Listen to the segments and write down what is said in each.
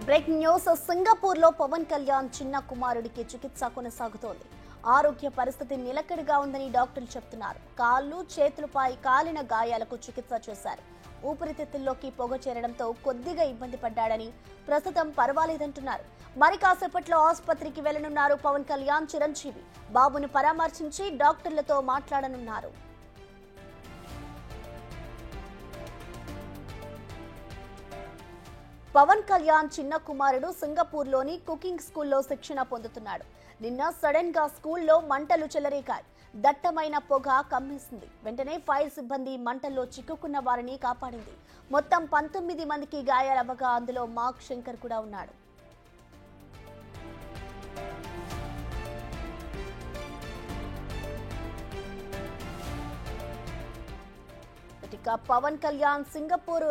Breaking news. Singapore లో పవన్ కళ్యాణ్ చిన్న కుమారుడికి చికిత్స కొనసాగుతోంది. ఆరోగ్య పరిస్థితి నిలకడగా ఉందని డాక్టర్లు చెప్తున్నారు. కాళ్ళు చేతులపై కాలిన గాయాలకు చికిత్స చేశారు. ఊపిరితిత్తుల్లోకి పొగ చేరడంతో కొద్దిగా ఇబ్బంది పడ్డాడని, ప్రస్తుతం పర్వాలేదంటున్నారు. మరి కాసేపట్లో ఆసుపత్రికి వెళ్లనున్నారు పవన్ కళ్యాణ్ చిరంజీవి. బాబును పరామర్శించి డాక్టర్లతో మాట్లాడనున్నారు. పవన్ కళ్యాణ్ చిన్న కుమారుడు సింగపూర్ లోని కుకింగ్ స్కూల్లో శిక్షణ పొందుతున్నాడు. నిన్న సడన్ గా స్కూల్లో మంటలు చెలరేగాయి. దట్టమైన పొగ కమ్మేసింది. వెంటనే ఫైర్ సిబ్బంది మంటల్లో చిక్కుకున్న వారిని కాపాడింది. మొత్తం 19 మందికి గాయాలవ్వగా అందులో మార్క్ శంకర్ కూడా ఉన్నాడు. పవన్ కళ్యాణ్ సింగపూర్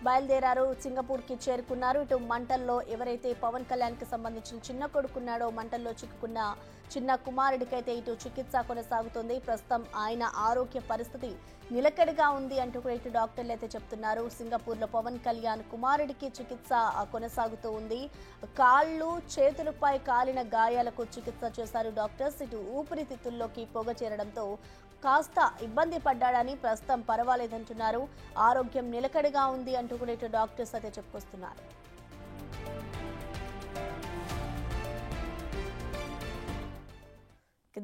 బయలుదేరారు. సింగపూర్ కి చేరుకున్నారు. ఇటు మంటల్లో ఎవరైతే పవన్ కళ్యాణ్ కి సంబంధించిన చిన్న కొడుకున్నాడో, మంటల్లో చిక్కుకున్న చిన్న కుమారుడికైతే ఇటు చికిత్స కొనసాగుతుంది. ప్రస్తుతం ఆయన ఆరోగ్య పరిస్థితి నిలకడగా ఉంది అంటూ కూడా ఇటు డాక్టర్లు అయితే చెప్తున్నారు. సింగపూర్ లో పవన్ కళ్యాణ్ కుమారుడికి చికిత్స కొనసాగుతూ ఉంది. కాళ్ళు చేతులపై కాలిన గాయాలకు చికిత్స చేశారు డాక్టర్స్. ఇటు ఊపిరితిత్తుల్లోకి పొగ చేరడంతో కాస్త ఇబ్బంది పడ్డాడని, ప్రస్తుతం పర్వాలేదంటున్నారు. ఆరోగ్యం నిలకడగా ఉంది అంటూ కూడా ఇటు డాక్టర్స్ అయితే చెప్పుకొస్తున్నారు.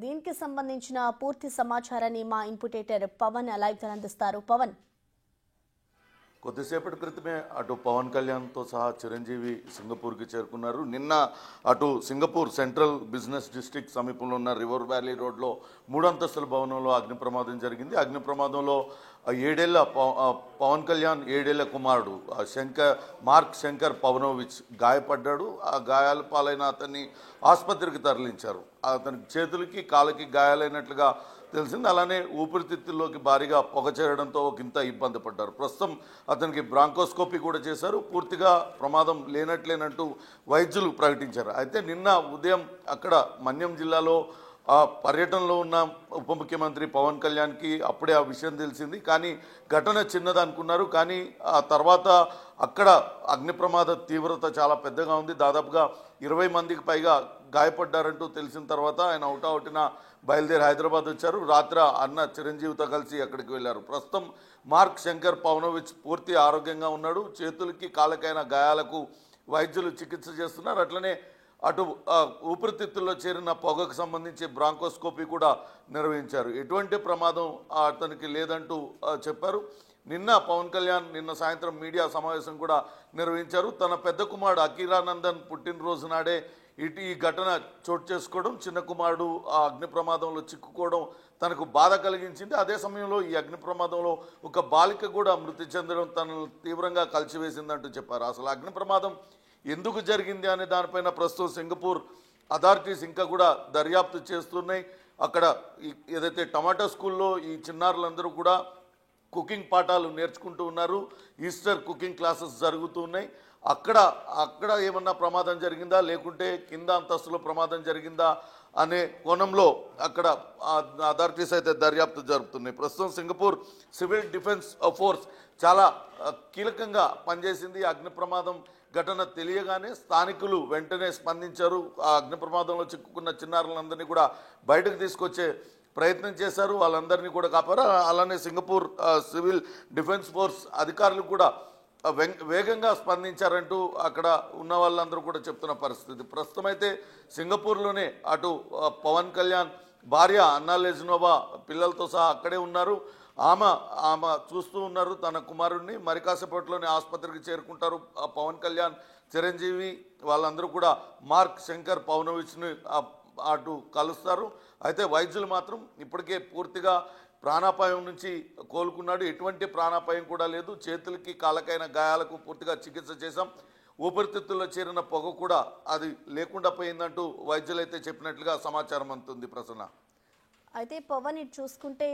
దీనికి సంబంధించిన పూర్తి సమాచారాన్ని మా ఇన్పుటేటర్ పవన్ లైవ్ అందిస్తారు. పవన్, కొద్దిసేపటి క్రితమే అటు పవన్ కళ్యాణ్తో సహా చిరంజీవి సింగపూర్కి చేరుకున్నారు. నిన్న అటు సింగపూర్ సెంట్రల్ బిజినెస్ డిస్ట్రిక్ట్ సమీపంలో ఉన్న రివర్ వ్యాలీ రోడ్లో 3 అంతస్తుల భవనంలో అగ్ని ప్రమాదం జరిగింది. అగ్ని ప్రమాదంలో పవన్ కళ్యాణ్ 7 ఏళ్ల కుమారుడు మార్క్ శంకర్ పవనోవిచ్ గాయపడ్డాడు. ఆ గాయాల పాలైన అతన్ని ఆసుపత్రికి తరలించారు. అతనికి చేతులకి కాళ్ళకి గాయాలైనట్లుగా తెలిసింది. అలానే ఊపిరితిత్తుల్లోకి భారీగా పొగ చేరడంతో ఒకంత ఇబ్బంది పడ్డారు. ప్రస్తుతం అతనికి బ్రాంకోస్కోపీ కూడా చేశారు. పూర్తిగా ప్రమాదం లేనట్లేనంటూ వైద్యులు ప్రకటించారు. అయితే నిన్న ఉదయం అక్కడ మన్యం జిల్లాలో పర్యటనలో ఉన్న ఉప ముఖ్యమంత్రి పవన్ కళ్యాణ్కి అప్పుడే ఆ విషయం తెలిసింది. కానీ ఘటన చిన్నదనుకున్నారు. కానీ ఆ తర్వాత అక్కడ అగ్ని ప్రమాద తీవ్రత చాలా పెద్దగా ఉంది. దాదాపుగా 20 మందికి పైగా గాయపడ్డారంటూ తెలిసిన తర్వాత ఆయన అవుటావుటిన బయలుదేరి హైదరాబాద్ వచ్చారు. రాత్రి అన్న చిరంజీవితో కలిసి అక్కడికి వెళ్ళారు. ప్రస్తుతం మార్క్ శంకర్ పవనోవిచ్ పూర్తి ఆరోగ్యంగా ఉన్నాడు. చేతులకి కాళ్ళకైన గాయాలకు వైద్యులు చికిత్స చేస్తున్నారు. అట్లనే అటు ఊపిరితిత్తుల్లో చేరిన పొగకు సంబంధించి బ్రాంకోస్కోపీ కూడా నిర్వహించారు. ఎటువంటి ప్రమాదం అతనికి లేదంటూ చెప్పారు. నిన్న పవన్ కళ్యాణ్ సాయంత్రం మీడియా సమావేశం కూడా నిర్వహించారు. తన పెద్ద కుమారుడు అఖీరానందన్ పుట్టినరోజు నాడే ఈ ఘటన చోటు చేసుకోవడం, చిన్న కుమారుడు ఆ అగ్ని ప్రమాదంలో చిక్కుకోవడం తనకు బాధ కలిగించింది. అదే సమయంలో ఈ అగ్ని ప్రమాదంలో ఒక బాలిక కూడా మృతి చెందడం తనను తీవ్రంగా కలిసివేసిందంటూ చెప్పారు. అసలు అగ్ని ప్రమాదం ఎందుకు జరిగింది అనే దానిపైన ప్రస్తుతం సింగపూర్ అథారిటీస్ ఇంకా కూడా దర్యాప్తు చేస్తున్నాయి. అక్కడ ఏదైతే టమాటో స్కూల్లో ఈ చిన్నారులందరూ కూడా కుకింగ్ పాఠాలు నేర్చుకుంటూ ఉన్నారు. ఈస్టర్ కుకింగ్ క్లాసెస్ జరుగుతూ ఉన్నాయి. అక్కడ ఏమన్నా ప్రమాదం జరిగిందా, లేకుంటే కింద అంతస్తులో ప్రమాదం జరిగిందా అనే కోణంలో అక్కడ అథారిటీస్ అయితే దర్యాప్తు జరుపుతున్నాయి. ప్రస్తుతం సింగపూర్ సివిల్ డిఫెన్స్ ఫోర్స్ చాలా కీలకంగా పనిచేసింది. అగ్ని ప్రమాదం ఘటన తెలియగానే స్థానికులు వెంటనే స్పందించారు. ఆ అగ్ని ప్రమాదంలో చిక్కుకున్న చిన్నారులందరినీ కూడా బయటకు తీసుకొచ్చే ప్రయత్నం చేశారు. వాళ్ళందరినీ కూడా కాపారు. అలానే సింగపూర్ సివిల్ డిఫెన్స్ ఫోర్స్ అధికారులు కూడా వేగంగా స్పందించారంటూ అక్కడ ఉన్న వాళ్ళందరూ కూడా చెప్తున్న పరిస్థితి. ప్రస్తుతం అయితే సింగపూర్లోనే అటు పవన్ కళ్యాణ్ భార్య అన్నా లెజ్నోవా పిల్లలతో సహా అక్కడే ఉన్నారు. ఆమె చూస్తూ ఉన్నారు తన కుమారుడిని. మరి కాసేపట్లోనే ఆసుపత్రికి చేరుకుంటారు పవన్ కళ్యాణ్, చిరంజీవి. వాళ్ళందరూ కూడా మార్క్ శంకర్ పవనోవిచ్ని అటు కలుస్తారు. అయితే వైద్యులు మాత్రం ఇప్పటికే పూర్తిగా ప్రాణాపాయం నుంచి కోలుకున్నాడు. ఎటువంటి ప్రాణాపాయం కూడా లేదు. చేతులకి కాళ్ళకైన గాయాలకు పూర్తిగా చికిత్స చేశాం. ఊపిరితిత్తుల్లో చేరిన పొగ కూడా అది లేకుండా పోయిందంటూ వైద్యులు అయితే చెప్పినట్లుగా సమాచారం అందుతుంది. ప్రసన్న, అయితే పవన్ ఇటు చూసుకుంటే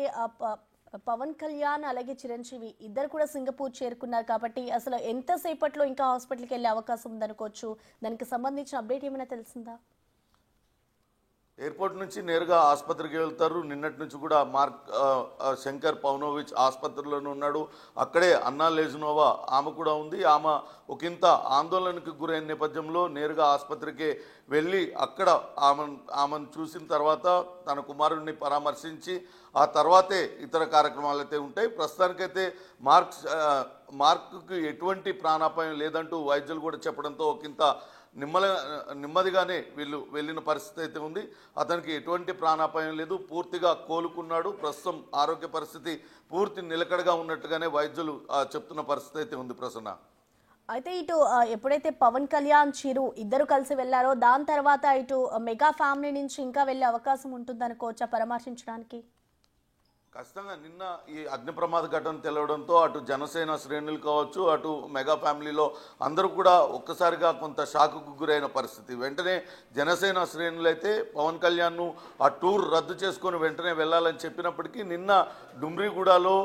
పవన్ కళ్యాణ్ అలాగే చిరంజీవి ఇద్దరు కూడా సింగపూర్ చేరుకున్నారు కాబట్టి అసలు ఎంతసేపట్లో ఇంకా హాస్పిటల్కి వెళ్ళే అవకాశం ఉందనుకోవచ్చు. దానికి సంబంధించిన అప్డేట్ ఏమైనా తెలిసిందా? ఎయిర్పోర్ట్ నుంచి నేరుగా ఆసుపత్రికి వెళ్తారు. నిన్నటి నుంచి కూడా శంకర్ పవనోవిచ్ ఆసుపత్రిలోనే ఉన్నాడు. అక్కడే అన్నా లేజునోవా ఆమె కూడా ఉంది. ఆమె ఒకంత ఆందోళనకు గురైన నేపథ్యంలో నేరుగా ఆసుపత్రికి వెళ్ళి అక్కడ ఆమెను చూసిన తర్వాత తన కుమారుడిని పరామర్శించి ఆ తర్వాతే ఇతర కార్యక్రమాలు అయితే ఉంటాయి. ప్రస్తుతానికైతే మార్క్కి ఎటువంటి ప్రాణాపాయం లేదంటూ వైద్యులు కూడా చెప్పడంతో ఒకంత నెమ్మదిగానే వీళ్ళు వెళ్ళిన పరిస్థితి అయితే ఉంది. అతనికి ఎటువంటి ప్రాణాపాయం లేదు, పూర్తిగా కోలుకున్నాడు. ప్రస్తుతం ఆరోగ్య పరిస్థితి పూర్తి నిలకడగా ఉన్నట్టుగానే వైద్యులు చెప్తున్న పరిస్థితి అయితే ఉంది ప్రసన్న. అయితే ఇటు ఎప్పుడైతే పవన్ కళ్యాణ్ చిరు ఇద్దరు కలిసి వెళ్లారో దాని తర్వాత ఇటు మెగా ఫ్యామిలీ నుంచి ఇంకా వెళ్ళే అవకాశం ఉంటుందనుకోవచ్చా పరామర్శించడానికి? ఖచ్చితంగా నిన్న ఈ అగ్ని ప్రమాద ఘటన తెలవడంతో అటు జనసేన శ్రేణులు కావచ్చు, అటు మెగా ఫ్యామిలీలో అందరూ కూడా ఒక్కసారిగా కొంత షాకుకు గురైన పరిస్థితి. వెంటనే జనసేన శ్రేణులు అయితే పవన్ కళ్యాణ్ను ఆ టూర్ రద్దు చేసుకొని వెంటనే వెళ్ళాలని చెప్పినప్పటికీ నిన్న డుమ్రిగూడలో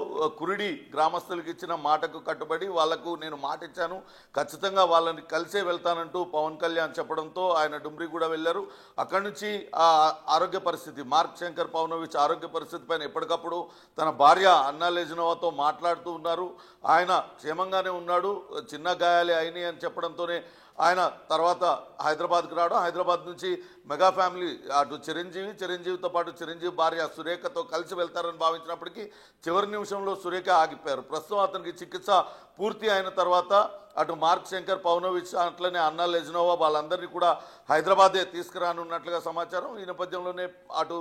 కురిడి గ్రామస్తులకు ఇచ్చిన మాటకు కట్టుబడి వాళ్లకు నేను మాట ఇచ్చాను, ఖచ్చితంగా వాళ్ళని కలిసే వెళ్తానంటూ పవన్ కళ్యాణ్ చెప్పడంతో ఆయన డుమ్రిగూడ వెళ్ళారు. అక్కడి నుంచి ఆ ఆరోగ్య పరిస్థితి శంకర్ పవనోవిచ్ ఆరోగ్య పరిస్థితి పైన ఎప్పటికప్పుడు తన భార్య అన్నా లేజునోవాతో మాట్లాడుతూ ఉన్నారు. ఆయన క్షేమంగానే ఉన్నాడు, చిన్న గాయాలే అయినాయి అని చెప్పడంతోనే ఆయన తర్వాత హైదరాబాద్కి రావడం, హైదరాబాద్ నుంచి మెగా ఫ్యామిలీ అటు చిరంజీవితో పాటు చిరంజీవి భార్య సురేఖతో కలిసి వెళ్తారని భావించినప్పటికీ చివరి నిమిషంలో సురేఖ ఆగిపోయారు. ప్రస్తుతం అతనికి చికిత్స పూర్తి అయిన తర్వాత అటు శంకర్ పవనోవిచ్ అట్లనే అన్నా లేజునోవా వాళ్ళందరినీ కూడా హైదరాబాదే తీసుకురానున్నట్లుగా సమాచారం. ఈ నేపథ్యంలోనే అటు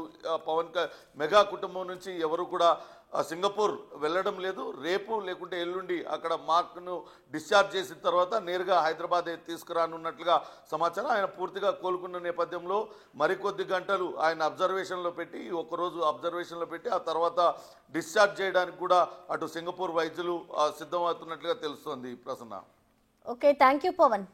మెగా కుటుంబం నుంచి ఎవరు కూడా సింగపూర్ వెళ్ళడం లేదు. రేపు లేకుంటే ఎల్లుండి అక్కడ మార్క్ను డిశ్చార్జ్ చేసిన తర్వాత నేరుగా హైదరాబాదే తీసుకురానున్నట్లుగా సమాచారం. ఆయన పూర్తిగా కోలుకున్న నేపథ్యంలో మరికొద్ది గంటలు ఆయన అబ్జర్వేషన్లో పెట్టి ఒక్కరోజు అబ్జర్వేషన్లో పెట్టి ఆ తర్వాత డిశ్చార్జ్ చేయడానికి కూడా అటు సింగపూర్ వైద్యులు సిద్ధమవుతున్నట్లుగా తెలుస్తోంది Prasanna. Okay, thank you Pawan.